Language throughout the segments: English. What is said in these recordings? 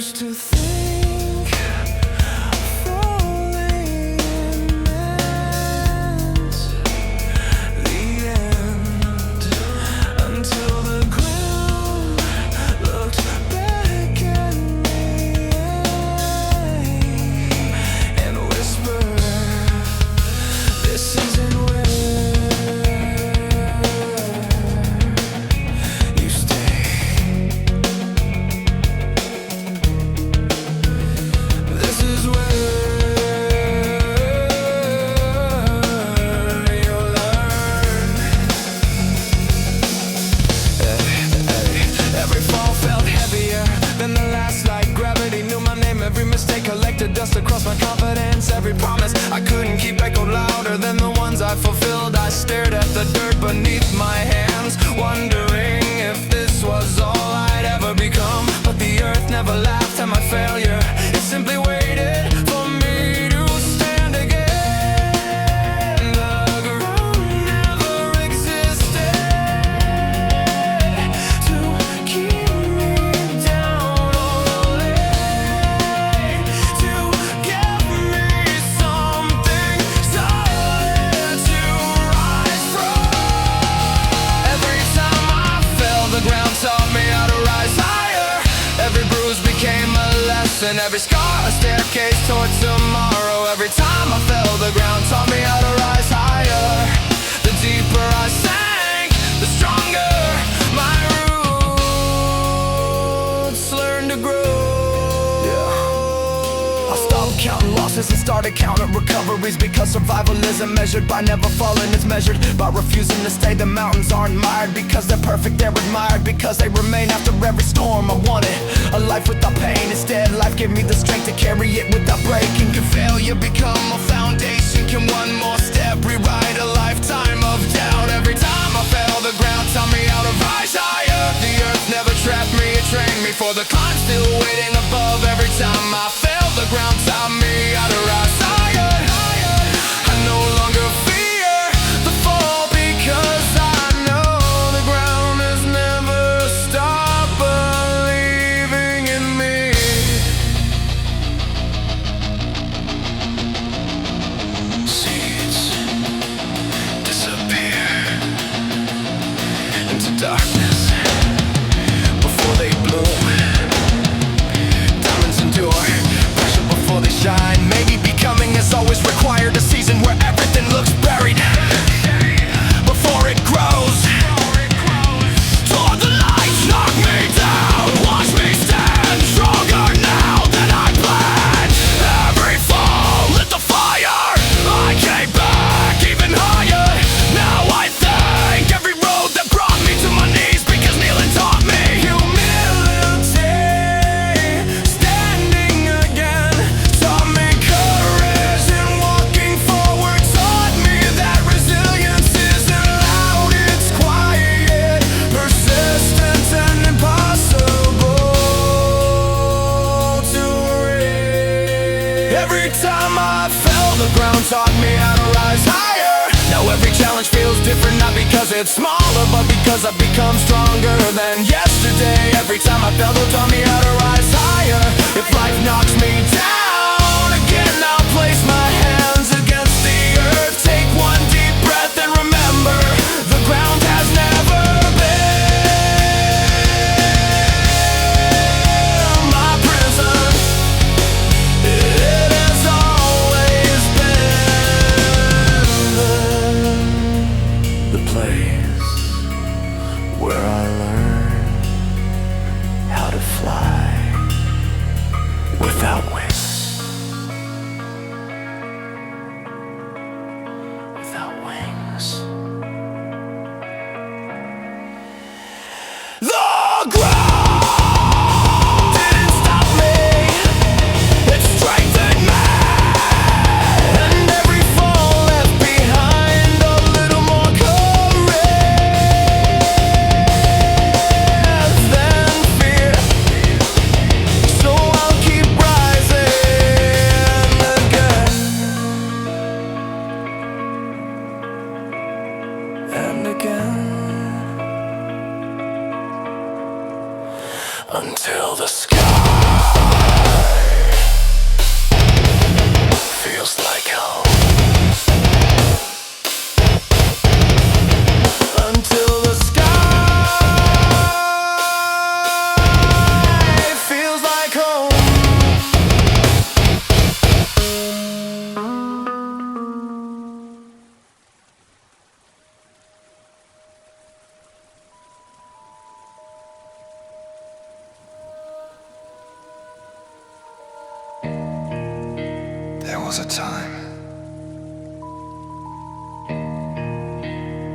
used to think falling meant the end, until the ground looked back at me and whispered, "This isn't where you stay." This is where you'll learn. Every fall felt heavier than the last, like gravity knew my name. Every mistake collected dust across my confidence. Every promise I couldn't keep echoed louder than the ones I fulfilled. I stared at the dirt beneath my hands, wondering if this was all I'd ever become. But the earth never laughed at my failure. It simply waited for me to stand again. The ground never existed to keep me down, only to give me something solid to rise from. Every time I fell, the ground taught me how to rise higher. Every bruise became a lesson, every scar a staircase toward tomorrow. Every time I fell, the ground taught me how to rise higher. The deeper I sank, the stronger my roots learned to grow. I stopped counting losses and started counting recoveries, because survival isn't measured by never falling, it's measured by refusing to stay. The mountains aren't mired because they're perfect, they're admired because they remain after every storm. I wanted a life without pain, instead life gave me the strength to carry it without breaking. Can failure become a foundation? Can one more step rewrite a lifetime of doubt? Every time I fell, the ground taught me how to rise higher. The earth never trapped me, it trained me for the climb, still waiting above. Every time I fell, the ground taught me how to rise higher. I no longer fear the fall, because I know the ground has never stopped believing in me. Seeds disappear into darkness before they bloom. Diamonds endure pressure before they shine. Maybe becoming is always required, a season where everything looks buried before it grows. Toward the lights, knock me down, watch me stand stronger now than I planned. Every fall lit the fire, I came back even higher. Now I thank every road that brought me to my knees, because kneeling taught me humility. Standing again taught me courage, and walking forward taught me that resilience isn't loud, it's quiet, persistent, and impossible to reach. Every time I fell, the ground taught me how to rise higher. Now every challenge feels different, not because it's smaller, but because I've become stronger than yesterday. Every time I fell, they taught me how to rise higher. If life knocks me down again, I'll place my hands against the earth. Take one deep breath and remember, the ground has never been my prison. It has always been the place where I learned how to fly without wings. Without wings. The ground didn't stop me, it strengthened me. And every fall left behind a little more courage than fear. So I'll keep rising again and again, until the sky was a time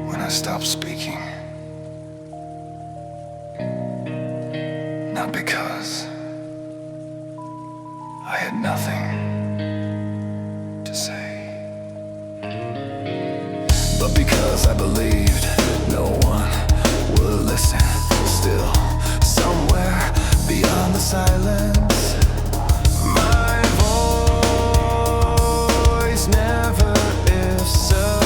when I stopped speaking. Not because I had nothing to say, but because I believed no one would listen. Still, somewhere beyond the silence, my voice never disappeared.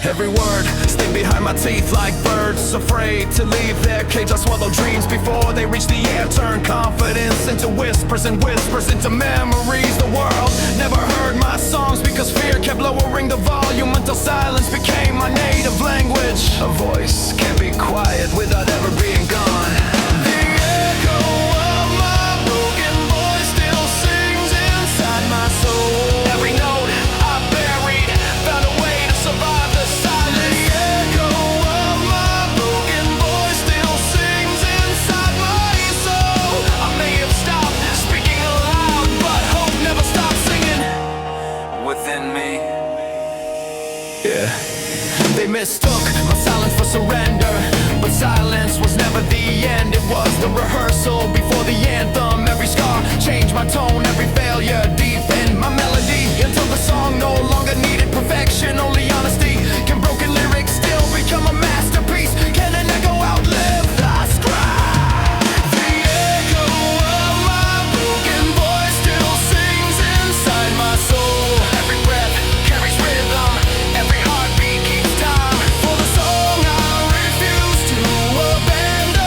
Every word stayed behind my teeth like birds afraid to leave their cage. I swallow dreams before they reach the air. Turn confidence into whispers and whispers into memories. The world never heard my songs because fear kept lowering the volume until silence became my native language. A voice can't be quiet without ever being gone. The echo of my broken voice still sings inside my soul. Every note I buried found a way to survive the silence. The echo of my broken voice still sings inside my soul. I may have stopped speaking aloud, but hope never stopped singing within me. Yeah. They mistook my silence for surrender, but silence was never the end. It was the rehearsal before the anthem. Every scar changed my tone, every failure deepened my melody, until the song no longer needed perfection, only honesty. Can broken lyrics still become a masterpiece? Can an echo outlive the scratch? The echo of my broken voice still sings inside my soul. Every breath carries rhythm, every heartbeat keeps time for the song I refuse to abandon.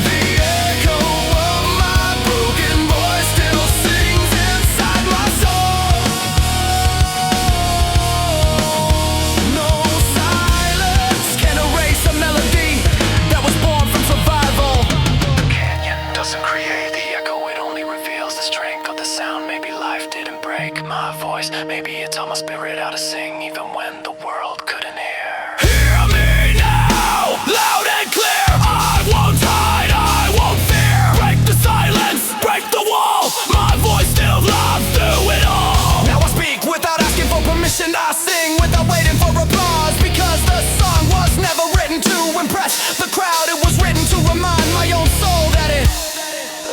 The echo of my broken voice still sings inside my soul. No silence can erase a melody that was born from survival. The canyon doesn't create the echo, it only reveals the strength of the sound. Maybe life didn't break my voice, maybe it taught my spirit how to sing even when the world couldn't hear. Hear me now, loud and clear. I won't hide, I won't fear. Break the silence, break the wall. My voice still loves through it all. Now I speak without asking for permission. I sing without waiting for applause, because the song was never written to impress the crowd. It was written to remind my own soul that it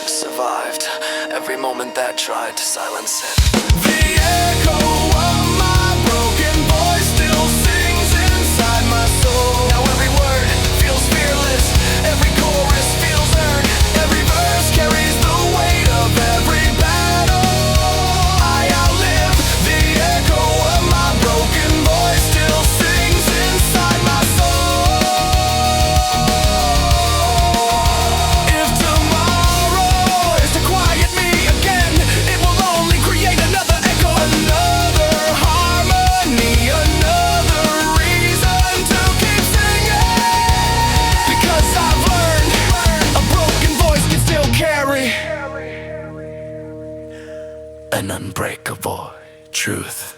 survived every moment that tried to silence it. The echo of my broken voice still sings inside my soul. Now every word feels fearless, every chorus feels earned, every verse carries the weight of every battle I outlive. The echo of my broken voice still sings inside my soul. If tomorrow is to quiet me again, it will only create another echo, another harmony, another reason to keep singing. Because I've learned a broken voice can still carry an unbreakable truth.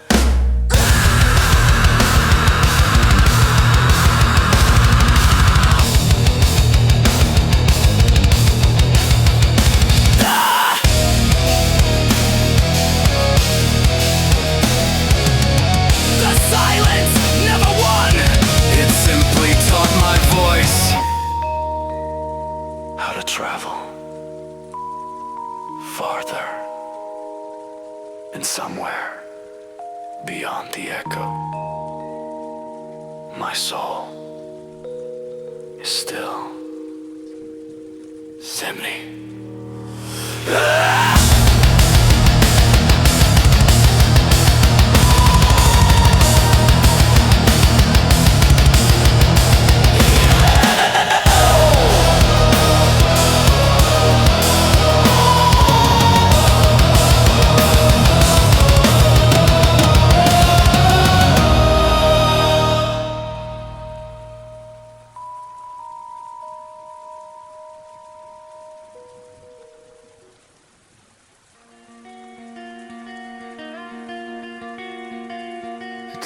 The silence never won. It simply taught my voice how to travel farther and somewhere beyond the echo. My soul is still Zimni.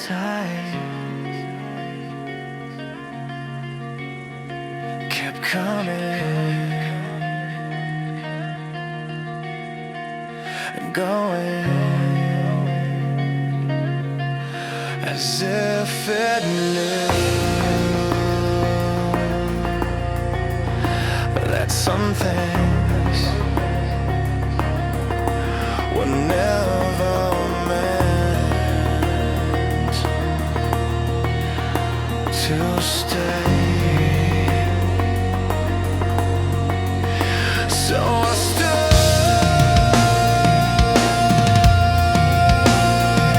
Time kept coming. and going, as if it knew that some things were never meant to stay. So I stood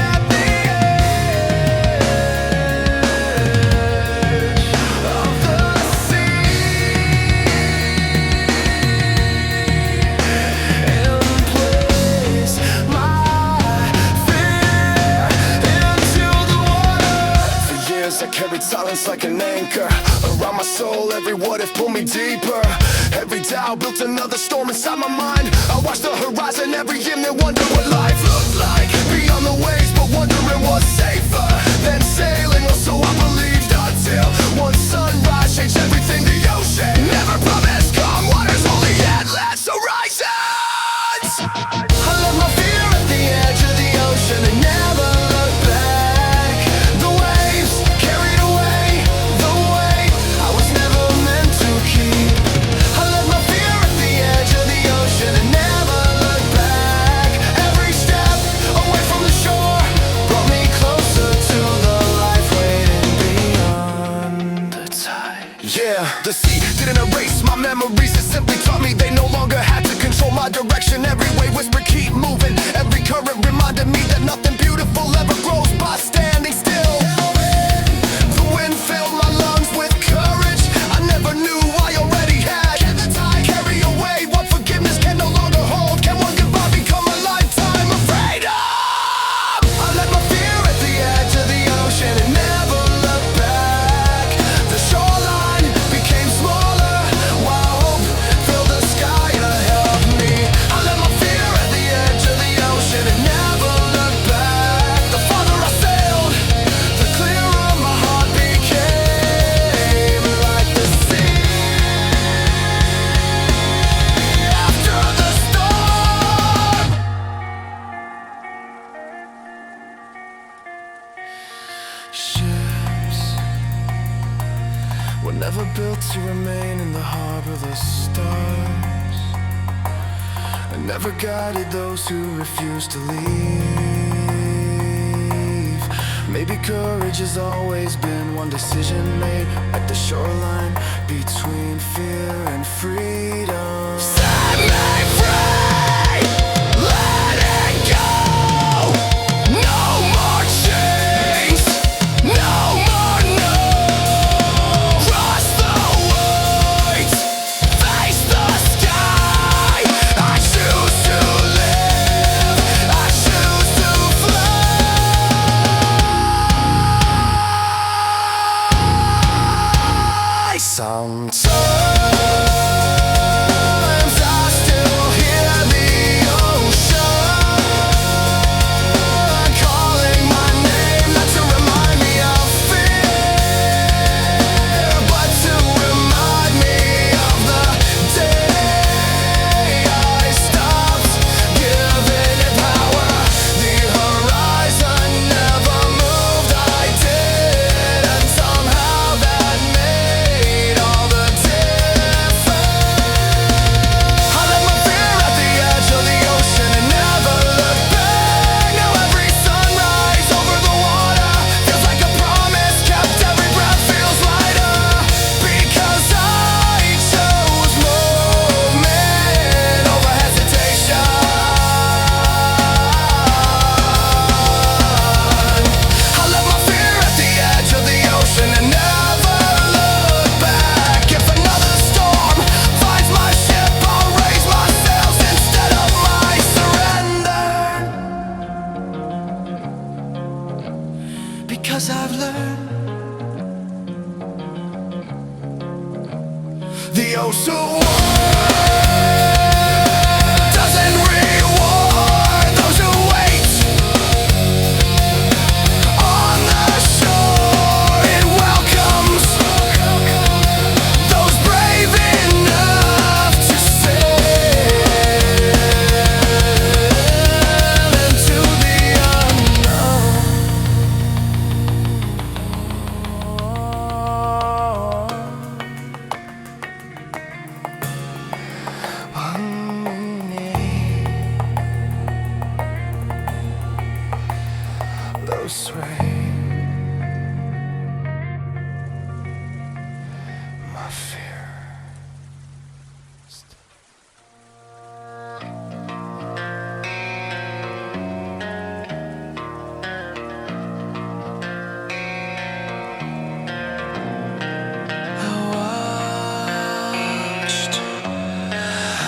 at the edge of the sea and placed my fear into the water. For years I carried silence like an anchor around my soul. Every what if pulled me deeper. Every doubt built another storm inside my mind. I watched the horizon every evening, wonder what life looked like beyond the waves, but wondering what's safer than sailing. Or so I believed until one sunrise changed everything. The ocean never promised calm waters, only endless horizons. I left my fear at the edge of the ocean and never looked back. The waves carried away the weight I was never meant to keep. I left my fear at the edge of the ocean and never looked back. Every step away from the shore brought me closer to the life waiting beyond the tide. Yeah, the sea didn't erase my memories, it simply taught me they no longer had to control my direction. Every wave whispered keep moving, every current reminded me that nothing beautiful ever grows by standing still. The wind filled my lungs with courage I never knew I already had. Can the tide carry away what forgiveness can no longer hold? Can one goodbye become a lifetime of freedom? I left my fear at the edge of the ocean and never looked back. The shoreline became smaller while hope filled the sky ahead of me. I left my fear at the edge of the ocean and never looked back. The farther I sailed, the clearer my heart became. Like the sea after the storm. Ships were never built to remain in the harbor of the stars, and never guided those who refused to leave. Maybe courage has always been one decision made at the shoreline between fear and freedom. Set me free, let it go. No more chains, no more no. Cross the weight, face the sky. I choose to live, I choose to fly. Sometimes persuade my fear.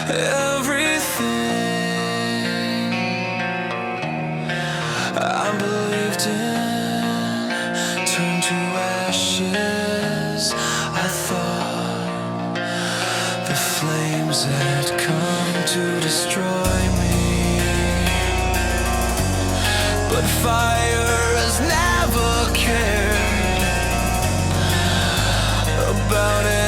Everything I believed in turned to ashes. I thought the flames had come to destroy me, but fire has never cared about it.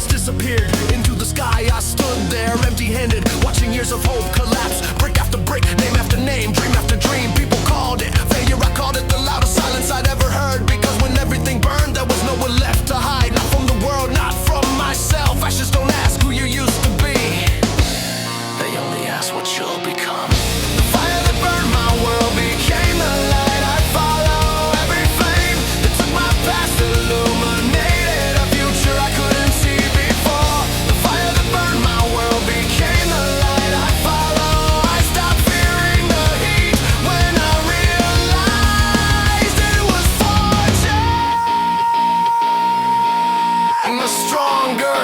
Disappeared into the sky. I stood there empty-handed, watching years of hope collapse, brick after brick, name after name, dream after dream. People called it failure, I called it the loudest silence I'd ever heard, because when everything burned there was nowhere left to hide. Not from the world, not from myself. Ashes don't ask who you used to be, they only ask what you'll become. The fire that burned my world became the light I follow. Every flame that took my past illuminated a future I couldn't see.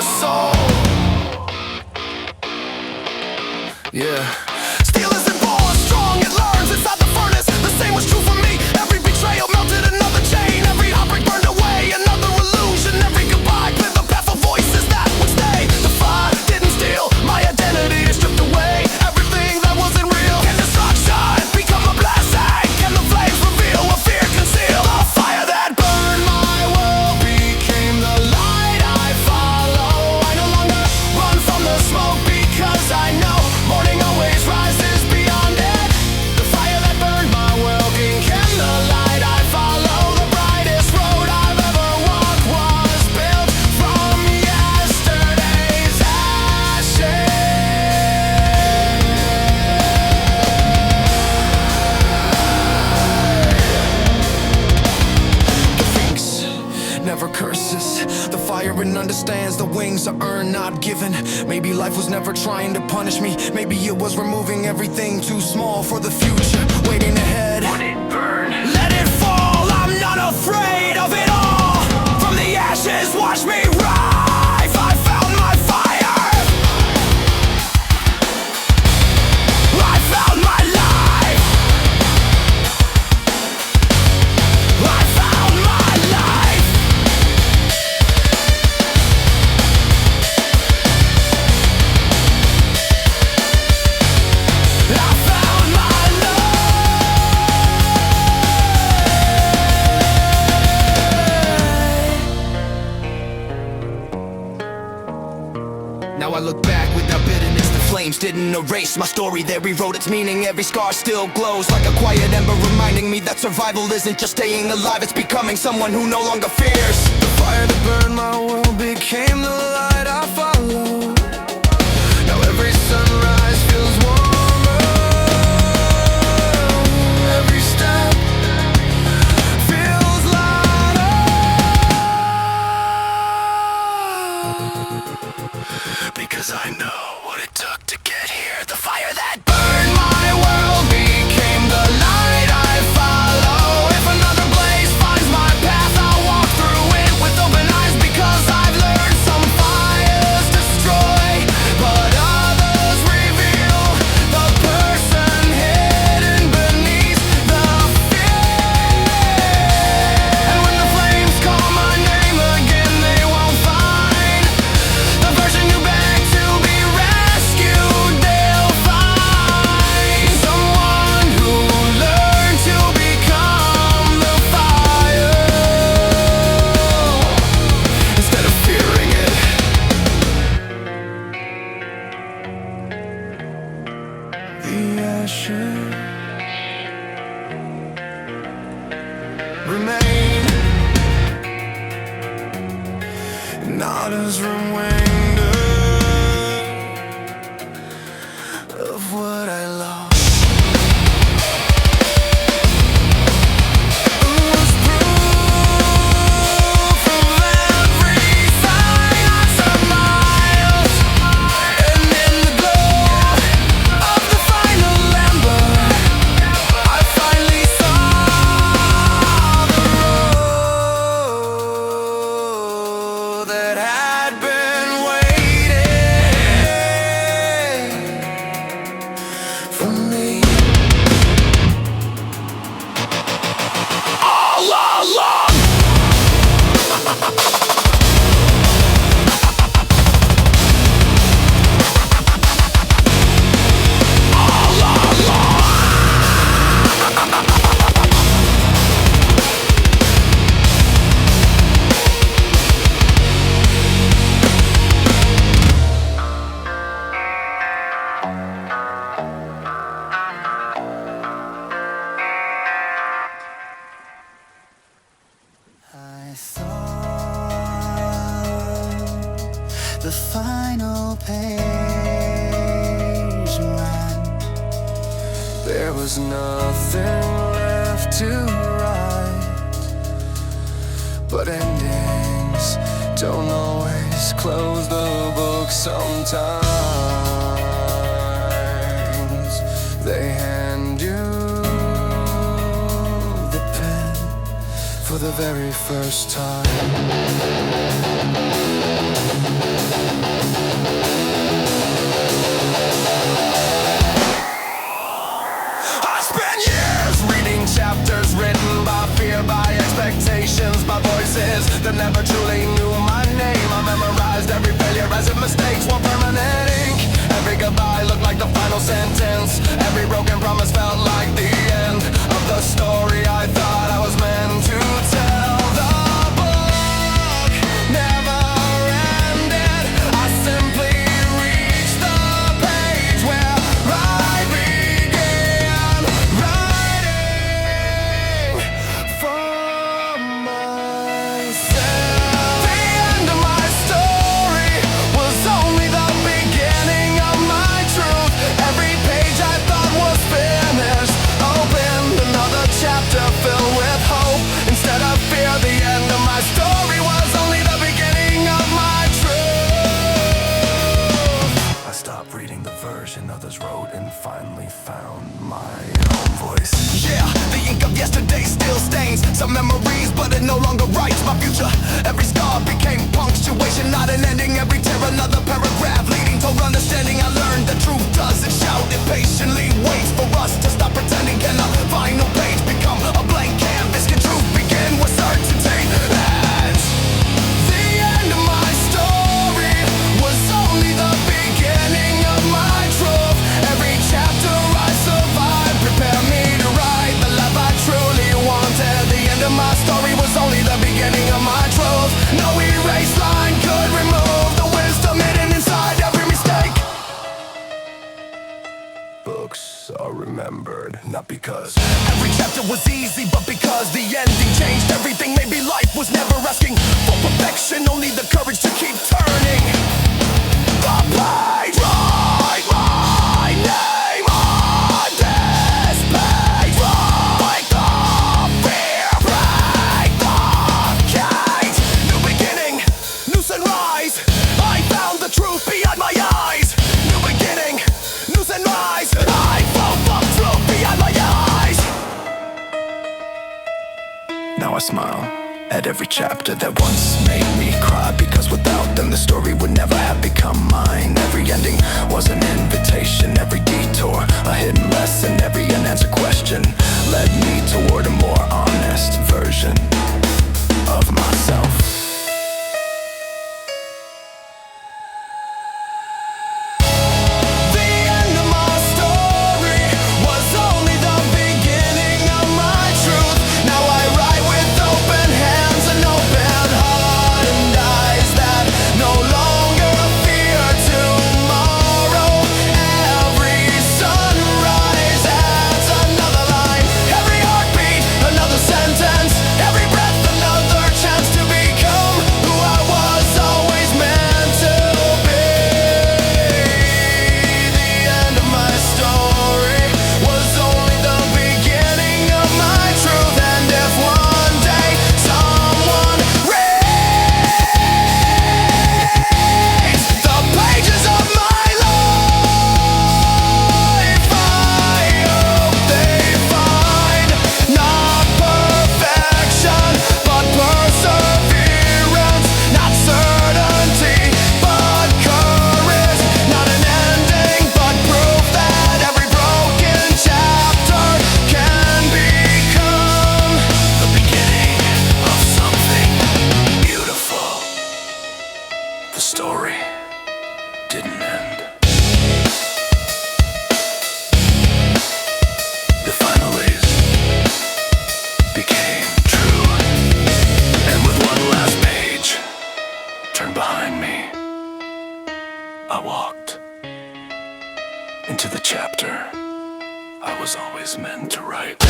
Soul. Yeah. Steel isn't born strong, it learns inside the furnace. The same was true for me. Every betrayal melted another chain. Every heartbreak burned away another illusion. Every goodbye cleared the path of voices that would stay. The fire didn't steal my identity, it stripped away everything that wasn't real. Can destruction become a blessing? Can the flames reveal what fear concealed? The fire that burned my world became the light I follow. From the smoke, because I know morning always rises beyond it. The fire that burned my world became the light I follow. The brightest road I've ever walked was built from yesterday's ashes. The Sphinx never curses. The fire and understands the wings are earned, not given. Maybe life was never trying to punish me. Maybe it was removing everything too small for the future waiting ahead. Would it burn? Let it fall, I'm not afraid of it all. From the ashes, watch me rise. I found my fire, I found my life, I found my life. Now I look back without bitterness. The flames didn't erase my story, they rewrote its meaning. Every scar still glows like a quiet ember, reminding me that survival isn't just staying alive, it's becoming someone who no longer fears. The fire that burned my world became the light I follow. Now every sunrise feels warmer, every step feels lighter, because I know what it took to get here. The fire that burned my world became the light I follow. If another blaze finds my path, I'll walk through it with open eyes, because I've learned some fires destroy, but others reveal the person hidden beneath the fear. And when the flames call my name again, they won't find the version you begged to be rescued. They'll find someone who learned to become the fire instead of fearing it. The ashes remain writer's remainder of what I lost. I thought the final page ran. There was nothing left to write, but endings don't always close the book. Sometimes they hand you the pen for the very first time. Chapters written by fear, by expectations, by voices that never truly knew my name. I memorized every failure as if mistakes were permanent ink. Every goodbye looked like the final sentence. Every broken promise felt like the end of the story I thought I was meant to tell. The book never ended. I simply reached the page where I began writing for myself. The end of my story was only the beginning of my truth. Every page I thought was finished opened another chapter filled with hope instead of fear. The end of my story was only the beginning of my truth. I stopped reading the version others wrote and finally found my own voice. Yeah, the ink of yesterday still stains some memories, but it no longer writes my future. Every scar became punctuation, not an ending. Every tear another paragraph leading to understanding. I learned the truth doesn't shout, it patiently waits for us to stop pretending. Can the final page become a blank canvas? Can truth begin with certainty? That's the end of my story was only the beginning of my truth. Every chapter I survived prepared me to write the life I truly wanted. The end of my story was only the beginning of my truth. No erase line could remove the wisdom hidden inside every mistake. Books are remembered, not because every chapter was easy, but because the ending changed everything. Maybe life was never asking for perfection, only the courage to keep turning the page. Write my name on this page. Break the fear, break the cage. New beginning, new sunrise. I found the truth beyond my eyes. New beginning, new sunrise. I found the truth beyond my eyes. Now I smile at every chapter that once made me cry, because without them the story would never have become mine. Every ending was an invitation, every detour a hidden lesson, every unanswered question led me toward a more honest version of myself. The end of my story was only the beginning of my truth. Now I write with open hands, an open heart, and eyes that no longer fear tomorrow. Every sunrise adds another line was always meant to write. To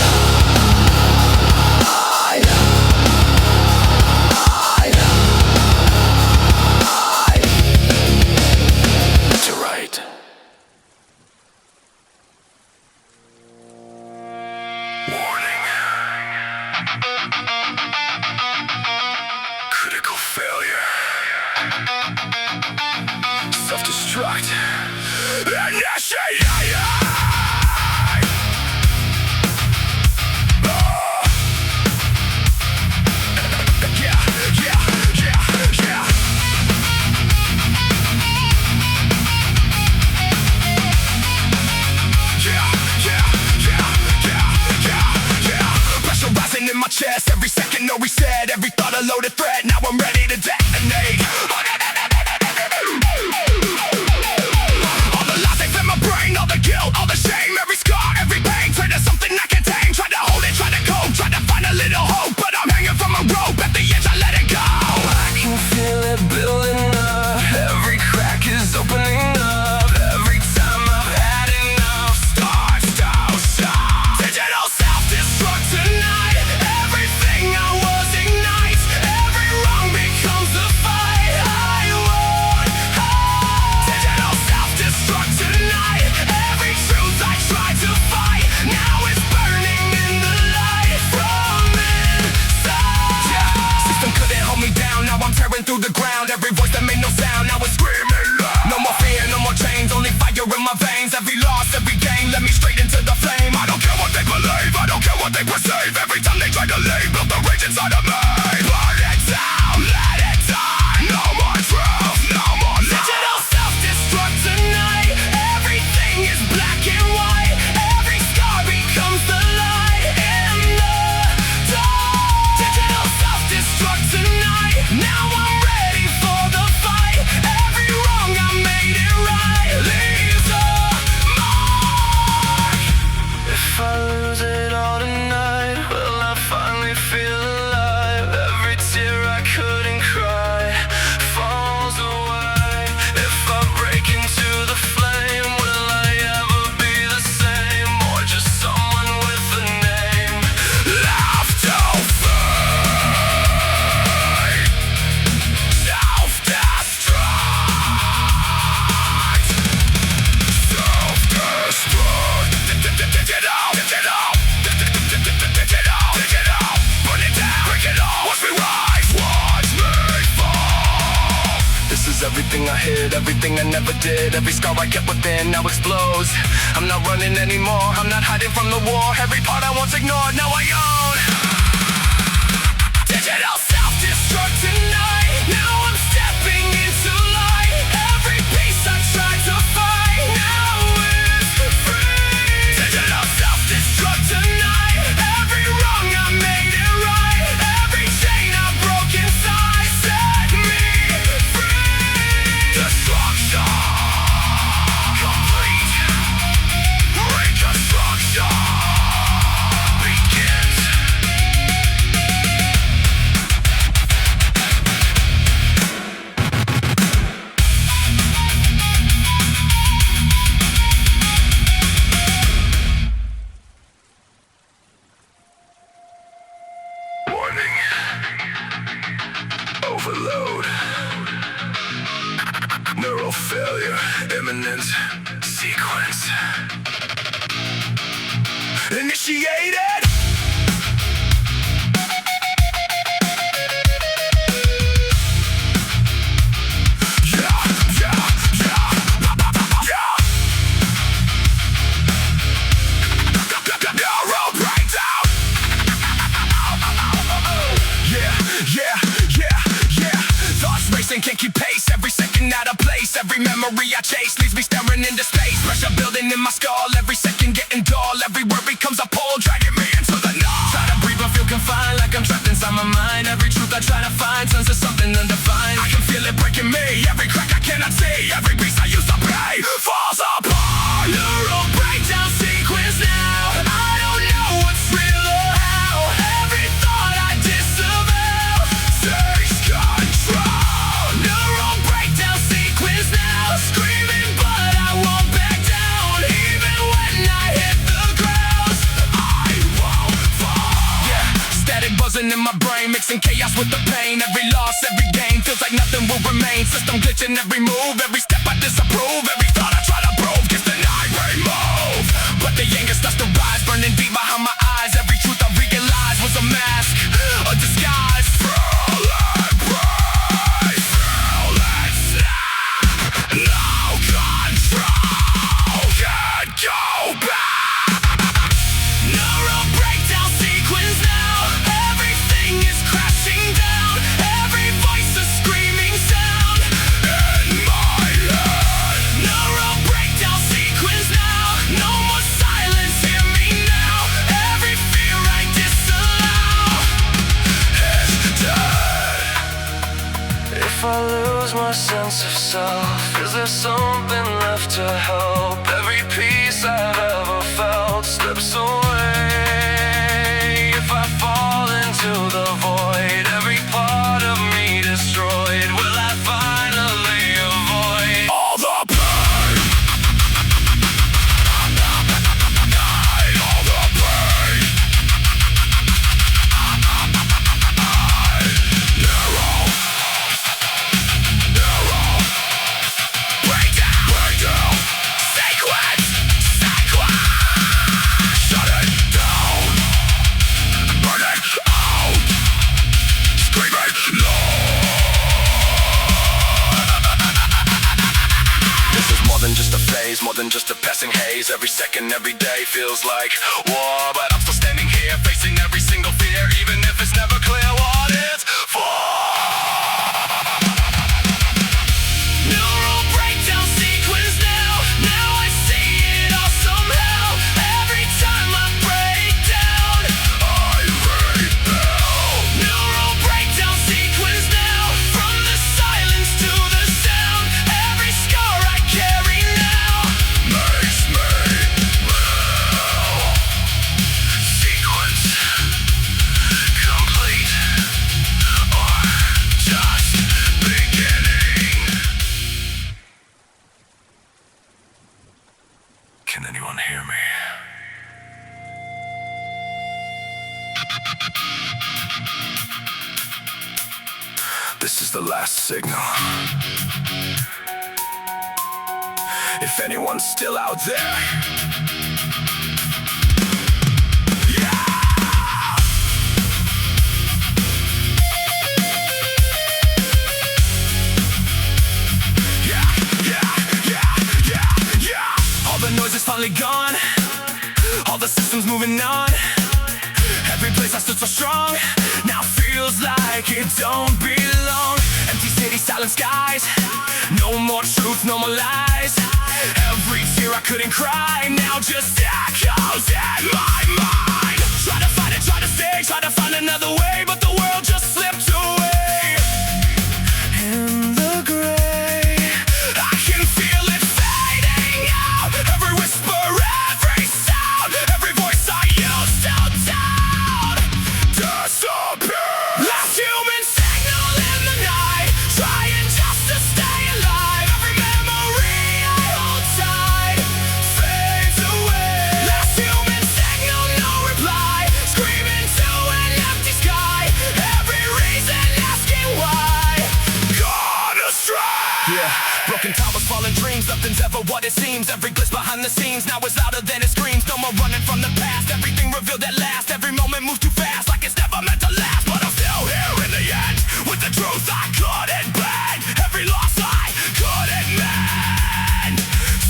write. Warning. Critical failure. Self-destruct. Initiate. In my chest, every second, no reset. Every thought a loaded threat. Now I'm ready to detonate. All the lies they fill my brain, all the guilt, all the shame, every scar, every pain, turn to something I can tame. Try to hold it, try to cope, try to find a little hope, but I'm hanging from a rope. At the edge, I let it go. I can feel it building up. Every crack is opening up. Every time I've had enough. Start, stop, stop. Digital self-destruct tonight. Through the ground, every voice that made no sound, now it's screaming loud. No more fear, no more chains, only fire in my veins. Every loss, every gain, led me straight into the flame. I don't care what they believe, I don't care what they perceive. Every time they try to leave, built the rage inside of me. Burn it down, let it die. No more truth, no more lies. Digital self-destruct tonight. Everything is black and white. Every scar becomes the light in the dark. Digital self-destruct tonight. Now I'm ready for the fight. Every wrong I made it right. Leaves a mark. If I lose it all tonight, will I finally feel alive? Every tear I couldn't cry falls away. If I break into the flame, will I ever be the same? Or just someone with a name? Love to fade. Self-destruct. Self-destruct. Digital. Burn it down. Break it all. Watch me rise. Watch me fall. This is everything I hid, everything I never did. Every scar I kept within now explodes. I'm not running anymore. I'm not hiding from the war. Every part I once ignored, now I own. Digital self-destruct tonight. Now I'm stepping into light. Every piece I tried to fight now is free. Digital self-destruct tonight. Every wrong I made it right. Every chain I broke inside set me free. Destruction complete. Reconstruction begins. Warning. Overload. Neural failure. Imminent sequence. Initiated. Neural breakdown. Yeah. Thoughts racing, can't keep pace. Every second out of place. Every memory I chase leaves me staring into space. Pressure building in my skull. Every second getting dull. Every word becomes a pull, dragging me into the null. Try to breathe but feel confined, like I'm trapped inside my mind. Every truth I try to find turns to something undefined. I can feel it breaking me. Every crack I cannot see. Every piece I used to pay falls apart. Neural breakdown sequence now. I don't know what's real or how. Every thought I disavow takes control. Neural breakdown sequence now. Screaming but I won't back down. Even when I hit the ground. buzzing in my brain, mixing chaos with the pain. Every loss, every gain, feels like nothing will remain. System glitching every move, every step I disapprove. Every thought I try to prove gets denied, remove. But the anger starts to rise, burning deep behind my eyes. Every truth I realized was a mask, a disguise. Feel and praise, feel and snap. No control, can't go back. Neural breakdown sequence now. Everything is crashing down. Every voice a screaming sound in my head. Neural breakdown sequence now. No more silence, hear me now. Every fear I disallow is dead. If I lose my sense of self, is there something left to help? Every piece I've ever felt slips away. If I fall into the void, every part of me destroyed, will I finally avoid All the pain, all the pain. Narrow breakdown sequence. Shut it down, burn it out, scream it loud. This is more than just a phase, more than just a passing haze. Every second, every day feels like war, but I'm still standing here, facing every single fear, even if it's never clear what it's for. Neural breakdown sequence now. Now I see it all somehow. Every time I break down, I rebel. Neural breakdown sequence now. From the silence to the sound, every scar I carry now makes me well. Sequence complete or just beginning? Can anyone hear me? This is the last signal. If anyone's still out there, yeah! All the noise is finally gone. All the systems moving on. Every place I stood so strong now feels like it don't belong. Empty cities, silent skies. No more truth, no more lies. Every tear I couldn't cry now just echoes in my mind. Try to fight it, try to stay, try to find another way, but the world just slipped away. In the gray, I can feel it fading out. Every whisper, every sound, every voice I used to doubt disappear. Last human signal in the night, trying just to stay alive. Every memory I hold tight fades away. Last human signal, no reply, screaming to an empty sky. Every reason asking why, gone astray. Yeah, broken towers, fallen dreams, nothing's ever what it seems. Every glitch behind the scenes now is louder than it screams. No more running from the past, everything revealed at last. Every moment moves too fast, like it's never meant to last. But I'm still here in the end, with the truth I couldn't bend. Every loss I couldn't mend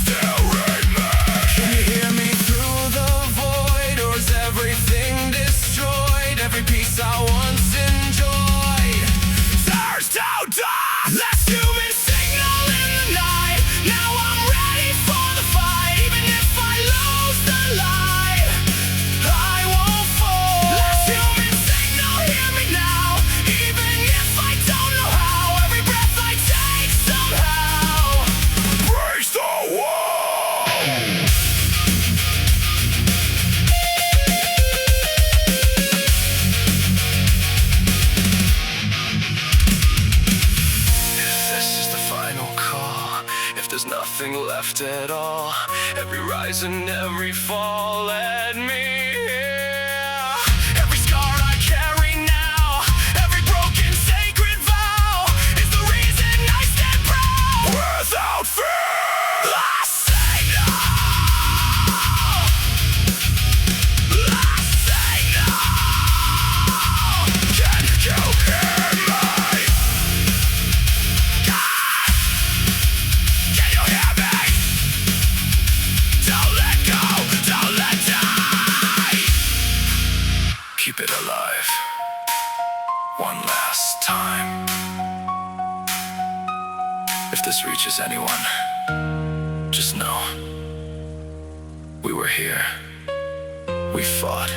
still remains. Can you hear me through the void, or is everything destroyed? Every piece I once enjoyed deserves to die. Last human signal in the night. Now I'm ready for the fight. Even if I lose the light, I won't fall. Last human signal, hear me now. Even if I don't know how, every breath I take somehow breaks the wall. If this is the final call, if there's nothing left at all, every rise and every fall, let me hear. Every scar I carry now. keep it alive. One last time. If this reaches anyone, just know we were here. We fought.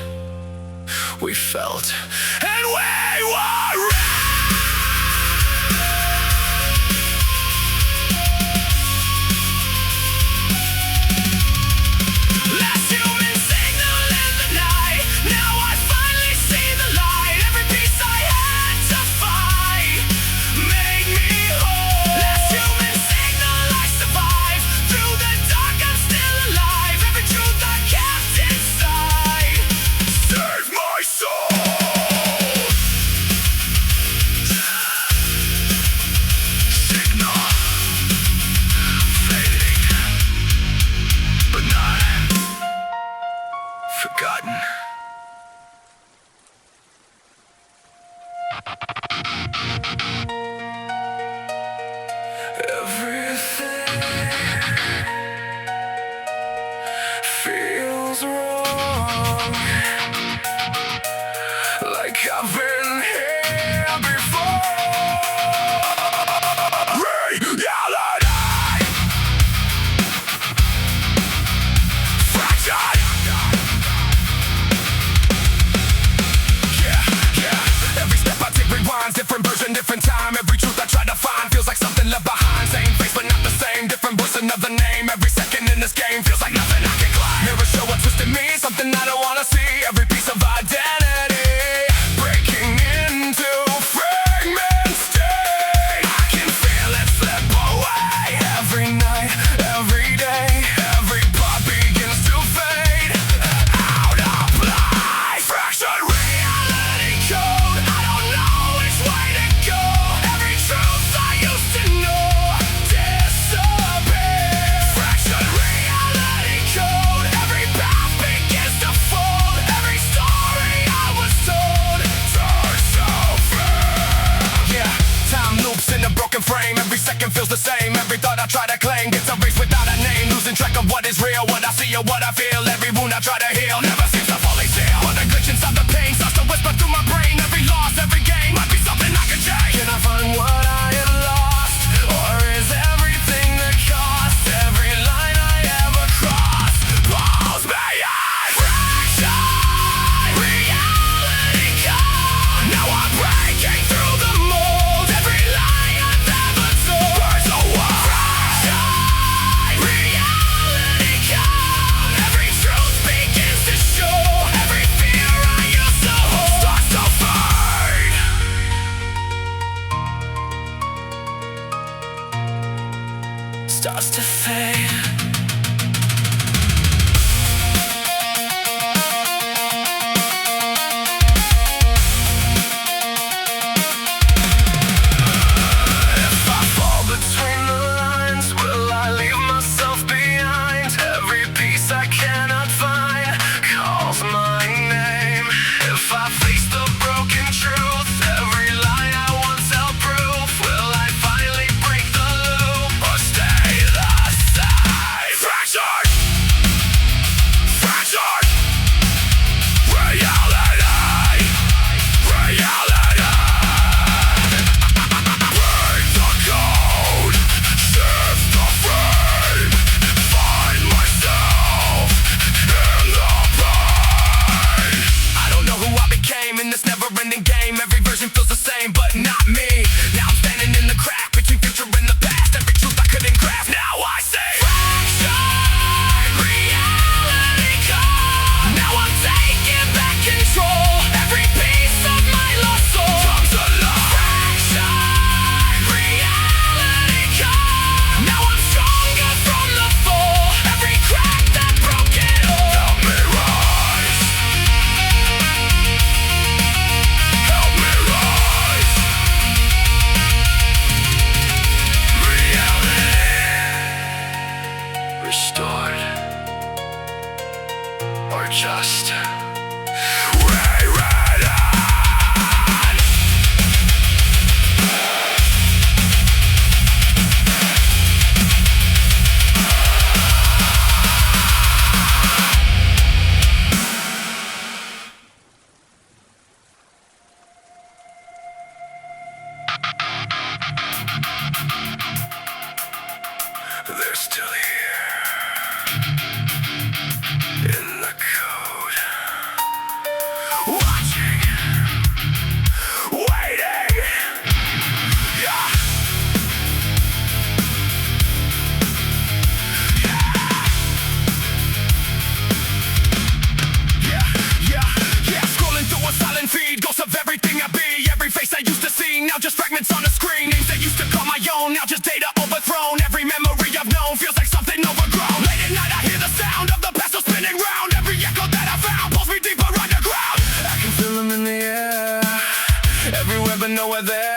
We felt. And we were ready. Forgotten. Everything feels wrong, like I've been here before. Reality fractured. Different version, different time. Every truth I try to find feels like something left behind. Same face but not the same. Different voice, another name. Every second in this game feels like nothing I can climb. Mirror show what twisted me, something I don't wanna see. Every piece of identity breaking into fragments. I can feel it slip away. Every night, every day, every part begins to fade out of life. Fractured reality code. I don't know which way to go. Every truth I used to know disappears. Fractured reality code. Every path begins to fold. Every story I was told turns to fear. Yeah, time loops in a broken frame. Every second feels the same. Every thought I try to claim gets erased without a name. Losing track of what is real, what I see or what I feel. Every wound I try to heal never seems to fully heal. But the glitch inside the pain starts to whisper through my brain. Every loss, every gain might be something I can change. Can I find what I had lost? Or is everything the cost? Every line I ever crossed pulls me in. Fractured reality gone. Now I'm breaking through the mold. Every lie I've ever told burns a wall. Fractured reality gone. Every truth begins to show. Every fear I used to hold starts to fade. Starts to fade. If I fall between the lines, will I leave myself behind? Every piece I cannot find calls my name. If I face the broken truth, every lie I once held proof, will I finally break the loop or stay the same? Fractured, fractured reality, reality. Break the code, shift the frame, find myself in the pain. I don't know who I became in this never-ending game. Every version feels the same, but not me. Now I'm standing in the crack between future and the past. Every truth I couldn't grasp, now I say fractured reality gone. Now I'm taking back control. Every piece of my lost soul comes alive. Fractured reality gone. Now I'm stronger from the fall. Every crack that broke it all. Help me rise. Help me rise. know we're there.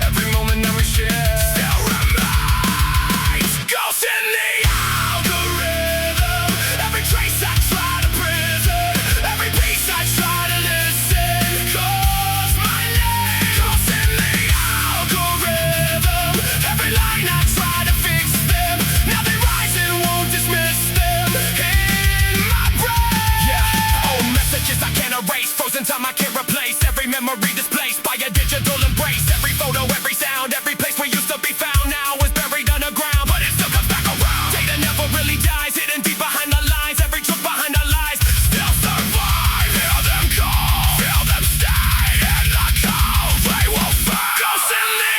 Every moment that we share still remains ghosts in the algorithm. Every trace I try to prison, every piece I try to listen, calls my name. Ghosts in the algorithm. Every line I try to fix them, now they rise and won't dismiss them in my brain. Yeah, old messages I can't erase, frozen time I can't replace. Every memory displaced by a digital embrace. Every photo, every sound, every place we used to be found now is buried underground, but it still comes back around. Data never really dies, hidden deep behind the lines. Every truth behind the lies still survive. Hear them call, feel them stay in the cold. They will fail. Ghosts in the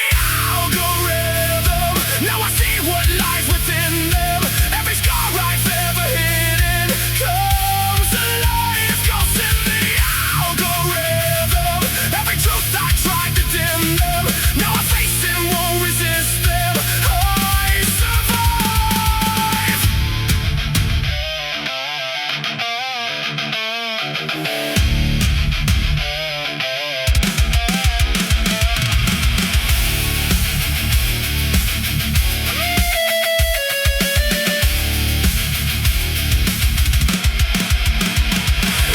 algorithm. Now I see what lies within them. Every scar I've ever hidden comes alive. Ghosts in the algorithm. Every truth I tried to dim them, now I face and won't resist them. I survive.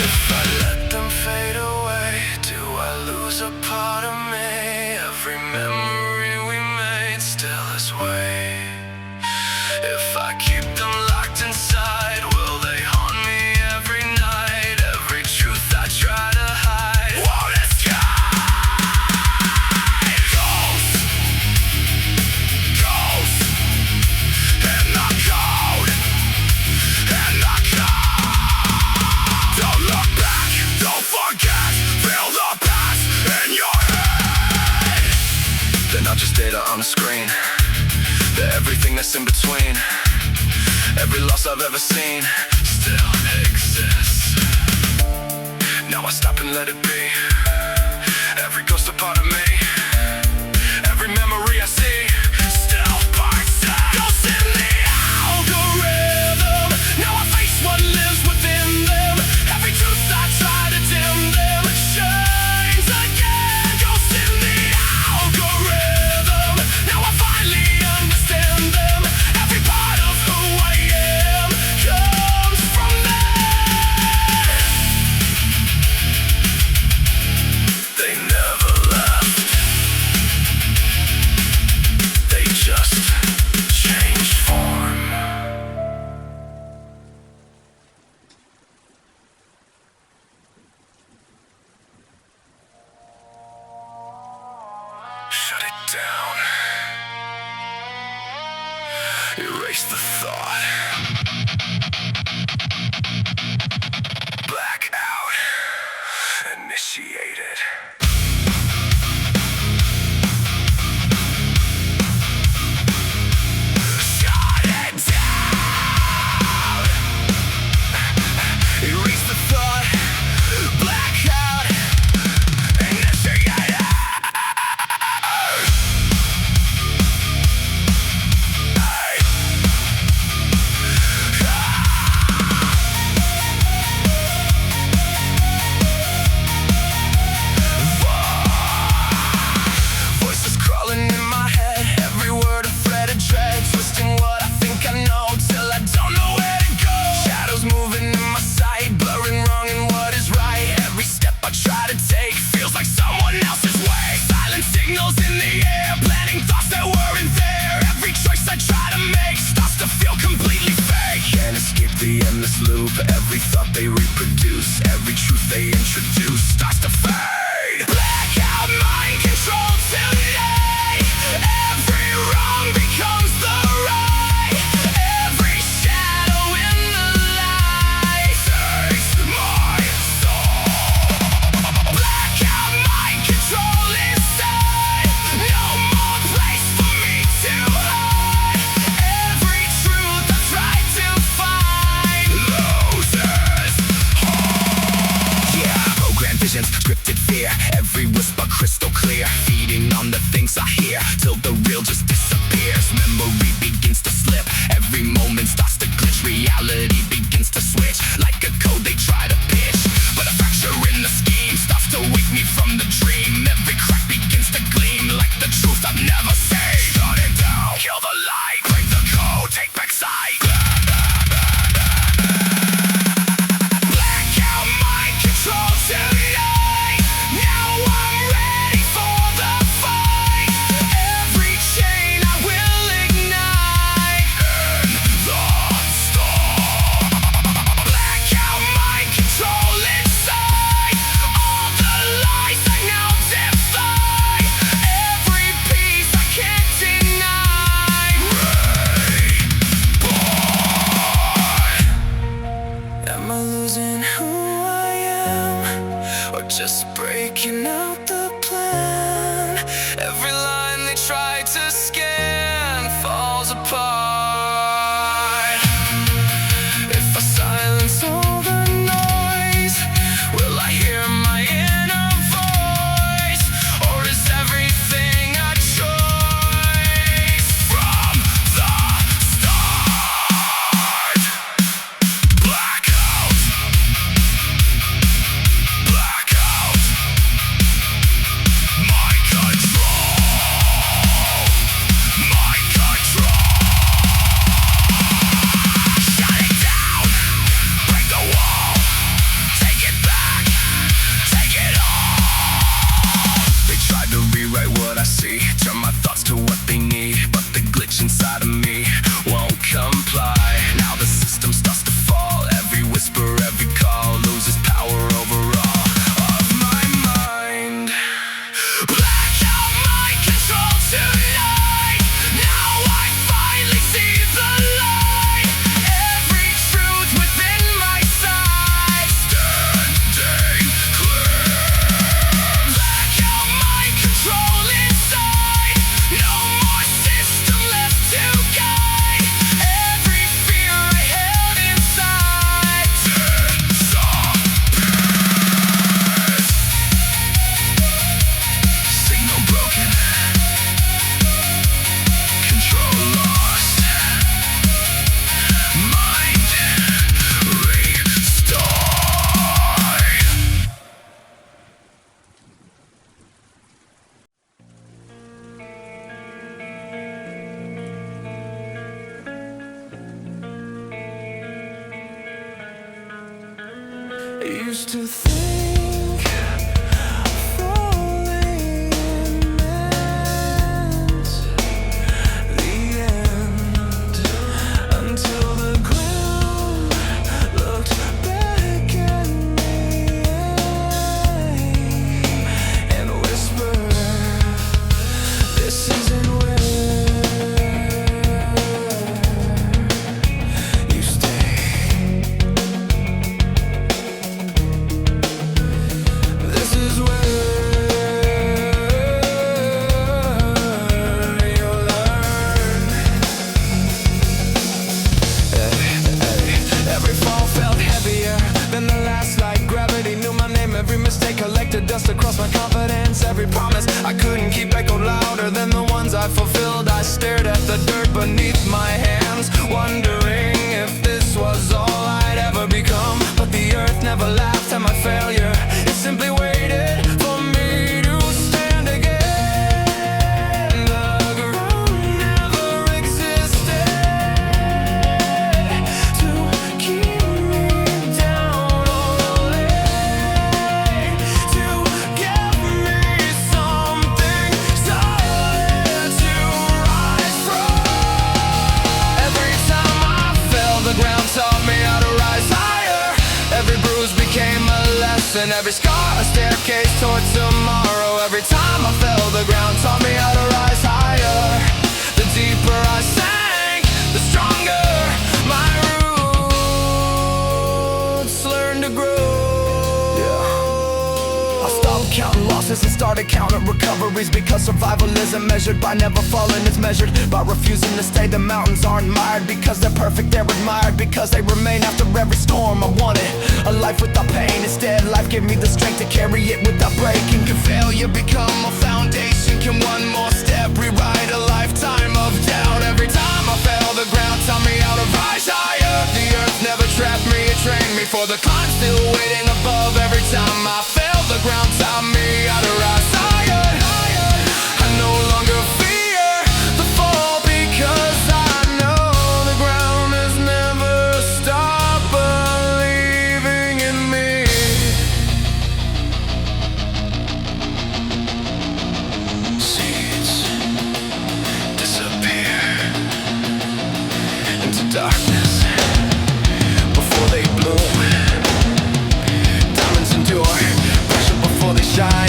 If I let them fade away, do I lose a part of me? Every memory we made still is way. If I keep them locked inside, will they haunt me every night? Every truth I try to hide won't escape. Ghosts, ghosts, in the code, in the code. Don't look back, don't forget, feel the past in your head. They're not just data on a screen, they're everything that's in between. Every loss I've ever seen still exists. Now I stop and let it be. Every ghost a part of me. Every memory I see still parts out. Ghosts in the algorithm. Now I face what lives within them. Every truth I try to dim them shines again. Ghosts in the algorithm. Now I finally understand them. Every part of who I am comes from them. They never left. They just changed form. Shut it down. Erase the thought. Black out. Initiated. Shut it down. Erase the thought. Black out. Initiated. Voices crawling in my head, every word a thread of dread, twisting what I think I know till I don't know where to go. Shadows moving in my sight, blurring wrong and what is right. Every step I try to take feels like someone else's way. Silent signals in the air, planting thoughts that weren't there. Every choice I try to make starts to feel completely fake. Can't escape the endless loop. Every thought they reproduce, every truth they introduce starts to fade. Blackout mind control today. Every wrong becomes the right. Every shadow in the light takes my soul. Blackout mind control inside. No more place for me to hide. Every truth I try to find loses hold. Yeah, programmed visions, scripted fear. Every whisper crystal clear, feeding on the things I hear till the real just disappears. Memory begins to slip, every moment starts to glitch. Reality begins to switch like a code they try to pitch, but a fracture in the scheme starts to wake me from the dream. Every crack just breaking out the plan. Every line they try to scan falls apart. If I silence all the noise, will I hear my inner voice? Or is everything a choice from the start? Blackout. Blackout. My control. My control. Shut it down. Break the wall. Take it back. Take it all. They tried to rewrite what I see, turn my thoughts to what they need, but the glitch inside of me won't comply. Now the system starts to fall. Every whisper, every call loses power over all of my mind. Black out my control tonight. Now I finally see the light. Every truth within my sight standing clear. Black out my control inside. No more system left to guide. Every fear I held inside disappears. Signal broken. Control lost. Mind restored. I used to think falling meant the end, until the ground looked back at me and whispered, "This isn't where you stay. This is where you learn." Every fall felt heavier than the last, like gravity knew my name. Every mistake collected dust across my confidence. Every promise I couldn't keep echoed louder than the ones I fulfilled. I stared at the dirt beneath my hands, wondering if this was all I'd ever become. But the earth never laughed at my failure. It simply waited for me to stand again. The ground never existed to keep me down, only to give me something solid to rise from. Every time I fell, the ground taught me how to rise higher. Every bruise became a lesson, every scar a staircase toward tomorrow. Every time I fell, the ground taught me how to rise higher. The deeper I sank, the stronger my roots learned to grow. I stopped counting losses and started counting recoveries, because survival isn't measured by never falling, it's measured by refusing to stay. The mountains aren't mired because they're perfect, they're admired because they remain after every storm. I wanted a life without pain, instead life gave me the strength to carry it without breaking. Can failure become a foundation? Can one more step rewrite a lifetime of doubt? Every time I fell, the ground taught me how to rise higher. The earth never trapped me, it trained me for the climb, still waiting above. Every time I fell, the ground taught me how to rise higher. I no longer fear the fall, because I know the ground has never stopped believing in me. Seeds disappear into darkness before they bloom. Diamonds endure pressure before they shine.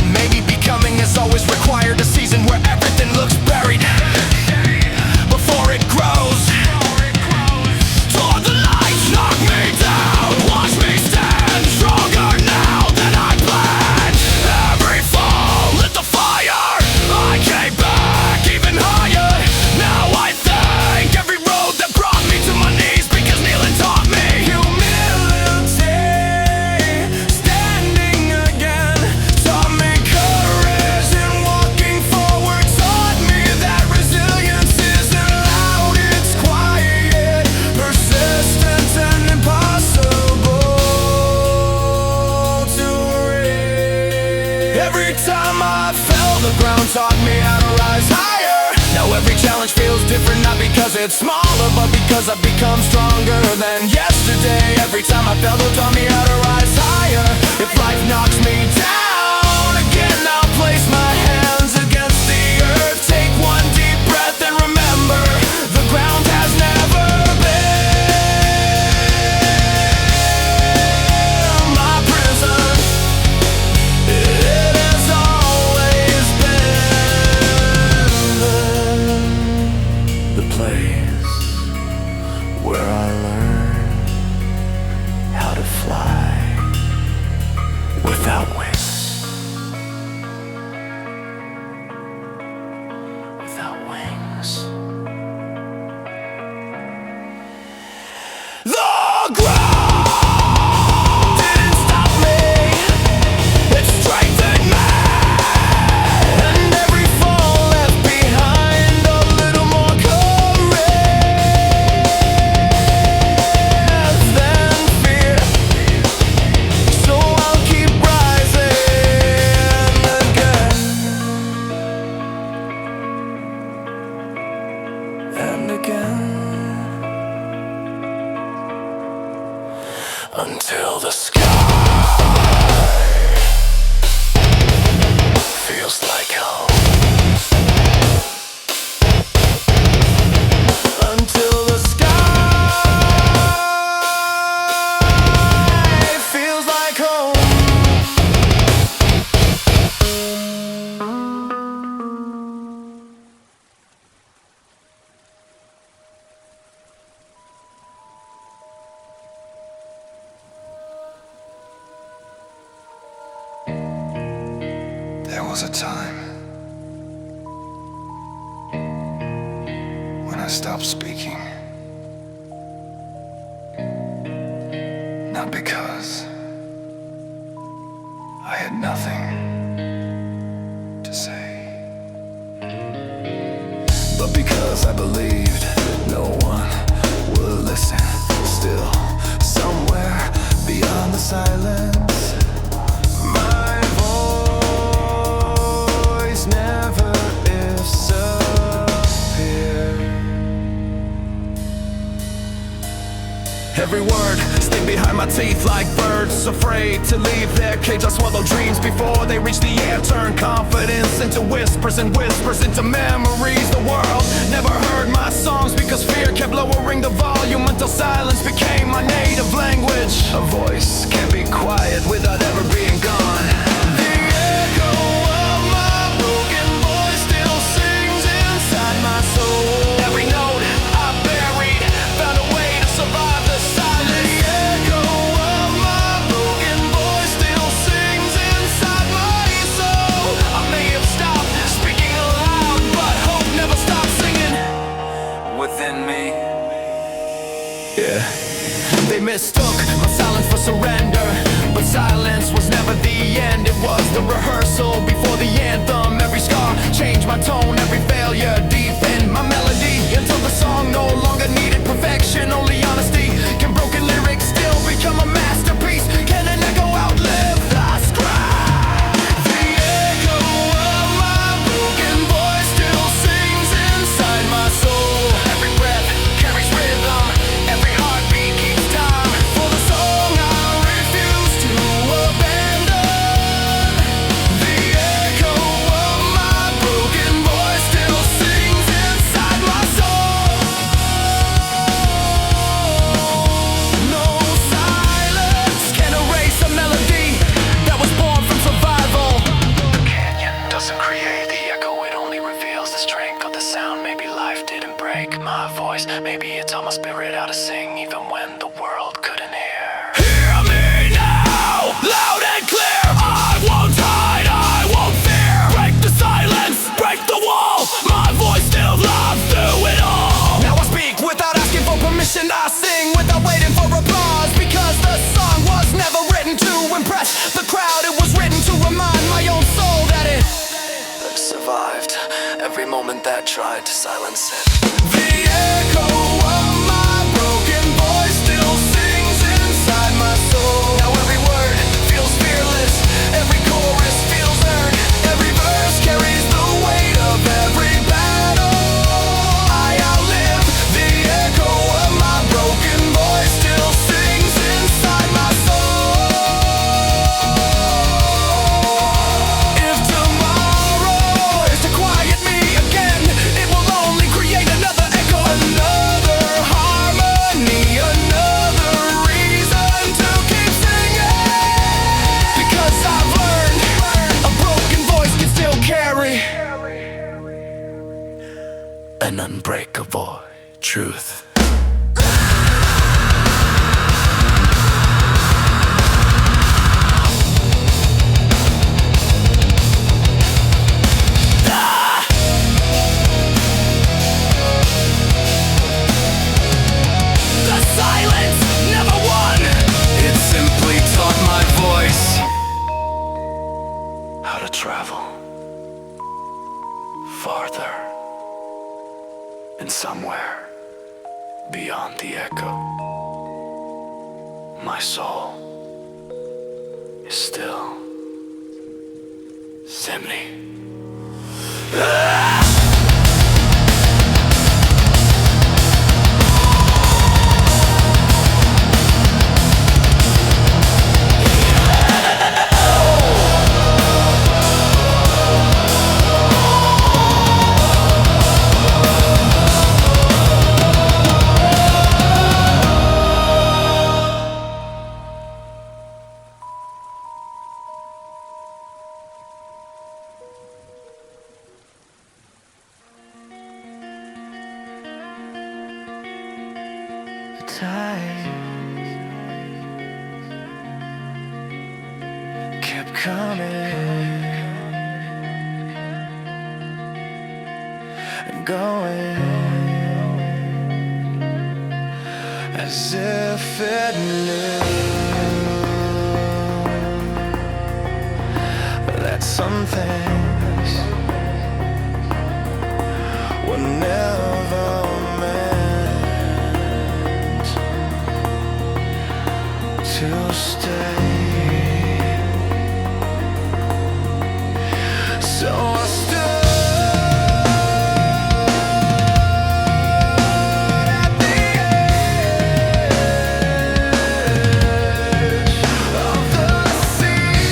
Every time I fell, the ground taught me how to rise higher. Now every challenge feels different, not because it's smaller, but because I've become stronger than yesterday. Every time I fell, it taught me how to rise higher. If life knocks me down again, I'll place my hands against the earth. Take one deep breath and remember, the ground has never been my prison. It has always been the place where I learned how to fly without wings. Without wings. The ground didn't stop me. It strengthened me. And every fall left behind a little more courage than fear. So I'll keep rising again and again until the sky feels like home. Until the sky feels like home. There was a time when I stopped speaking. Not because I had nothing to say, but because I believed no one would listen. Still, somewhere beyond the silence, my voice never disappeared. Every word stayed behind my teeth like birds, afraid to leave their cage. I swallow dreams before they reach the air. Turn confidence into whispers and whispers into memories. The world never heard my songs because fear kept lowering the volume until silence became my native language. A voice can't be quiet without ever being gone. The echo of my broken voice still sings inside my soul. Every note I buried found a way to survive the silence. The echo of my broken voice still sings inside my soul. I may have stopped speaking aloud, but hope never stopped singing Within me, yeah. They mistook my silence for surrender, but silence was never the end. It was the rehearsal before the anthem. Every scar changed my tone, every failure deepened my melody, until the song no longer needed perfection, only honesty. Can broken lyrics still become a masterpiece? Can an echo outlive the scratch? The echo of my broken voice still sings inside my soul. Every breath carries rhythm, every heartbeat keeps time for the song I refuse to abandon. The echo of my broken voice still sings inside my soul. No silence can erase a melody that was born from survival. the canyon doesn't create the echo, it only reveals the strength of the sound. Maybe life didn't break my voice, maybe it taught my spirit how to sing even when the world couldn't hear. Hear me now, loud and clear. I won't hide, I won't fear. Break the silence, break the wall. My voice still lives through it all. Now I speak without asking for permission. I sing without waiting for applause, because the song was never written to impress the crowd. It was written to remind my own soul that it Survived every moment that tried to silence it. The echo of my broken voice still sings inside my soul. Now every word feels fearless, every chorus feels earned. an unbreakable truth. Travel farther and somewhere beyond the echo. My soul is still Zimni. Tide kept coming and going as if it knew that some things were never to stay. So I stood at the edge of the sea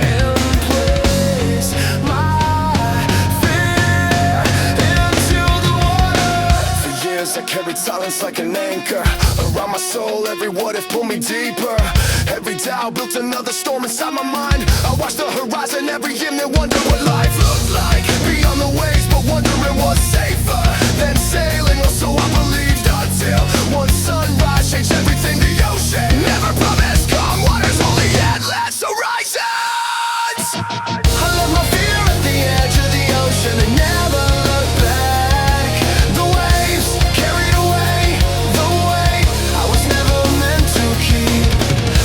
and placed my fear into the water. For years I carried silence like an anchor around my soul. Every what if pulled me deeper. Every doubt built another storm inside my mind. I watched the horizon every evening, wonder what life looked like beyond the waves, but wondering what's safer than sailing. Or so I believed until one sunrise changed everything. The ocean never promised calm waters, only endless horizons. I left my fear at the edge of the ocean and never looked back. The waves carried away the weight I was never meant to keep.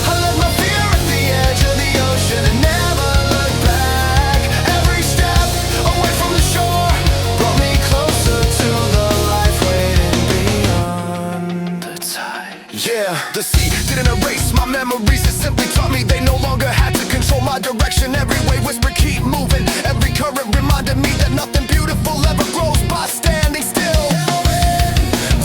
I left my fear at the edge of the ocean and never looked back. Every step away from the shore brought me closer to the life waiting beyond the tide. Yeah, the sea didn't erase my memories. It simply taught me they no longer had to control my direction. Every wave whispered keep moving. Every current reminded me that nothing beautiful ever grows by standing still.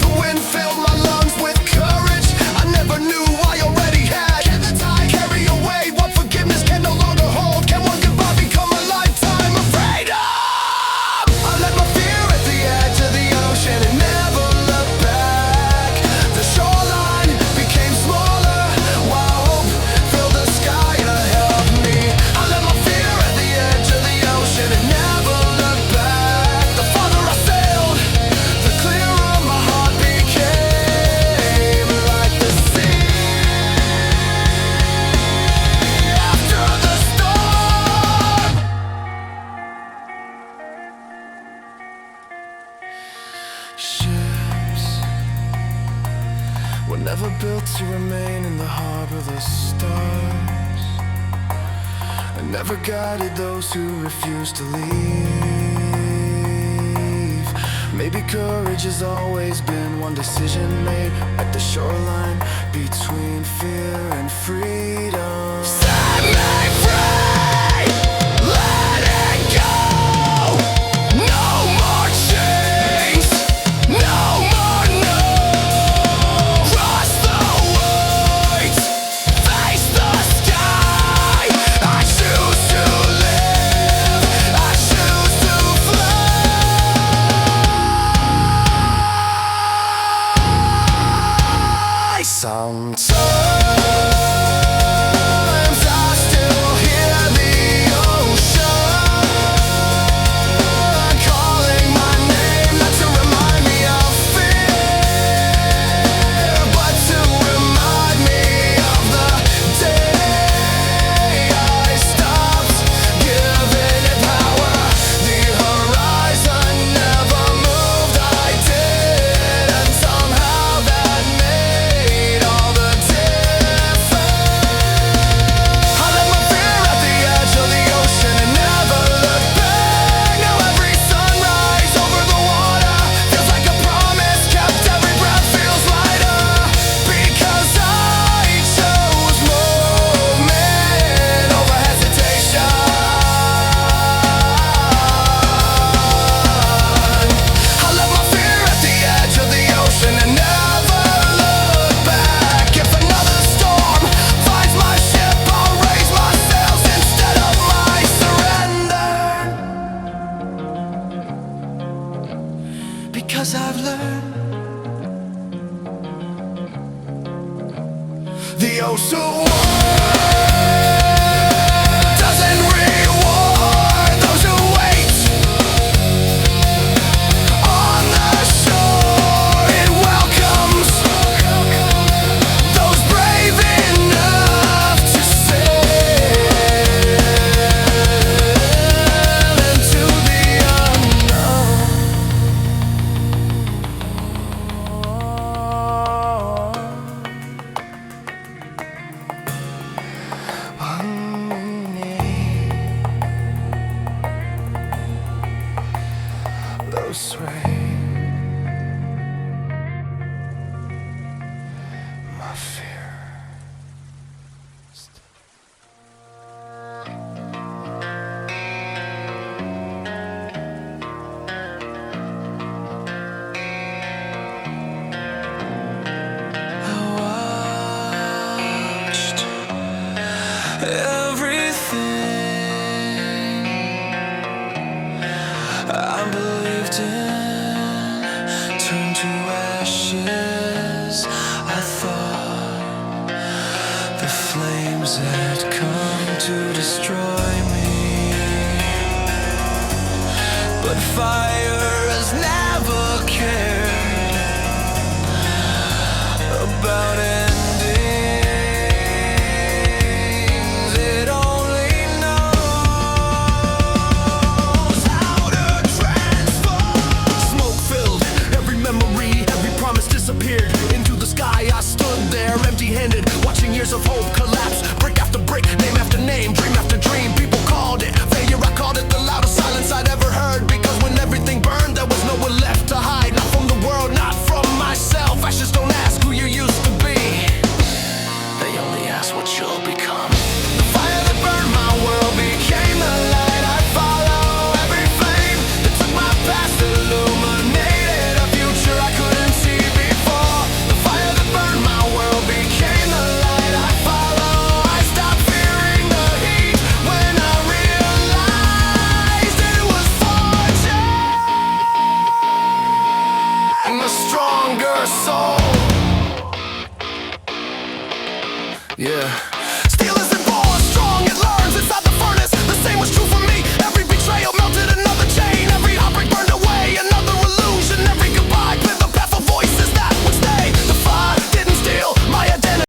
The wind filled my lungs with courage I never knew I already had. Can the tide carry away what forgiveness can no longer hold? Can one goodbye become a lifetime of freedom? I left my fear at the edge of the ocean and never looked back. The shoreline became smaller while hope filled the sky ahead of me. I left my fear at the edge of the ocean and never looked back. The farther I sailed, the clearer my heart became. Like the sea after the storm. Ships were never built to remain in the harbor of the stars, and never guided those who refused to leave. Maybe courage has always been one decision made at the shoreline between fear and freedom. Set me free, let it go. No more chains, no more no. Cross the weight, face the sky. I choose to live, I choose to fly. Sometimes world doesn't reward those who wait on the shore. It welcomes those brave enough to sail into the unknown. Those sway my fear. I watched everything I believed in turn to ashes. I thought the flames had come to destroy me, but fire has never cared about endings. It only knows how to transform. Smoke filled, every memory, every promise disappeared into the sky. I stood there empty-handed, watching years of hope collapse, brick after brick, name after name, dream after dream. People called it failure, I called it the loudest silence I'd ever heard, because when everything burned there was nowhere left to hide. Not from the world, not from myself. Ashes don't ask who you used to be, they only ask what you'll become. The fire that burned my world became the light. I follow every flame that took my past, illuminated a future I couldn't see before. The fire that burned my world became the light. I follow, I stopped fearing the heat when I realized it was forging a stronger soul. Yeah. Steel is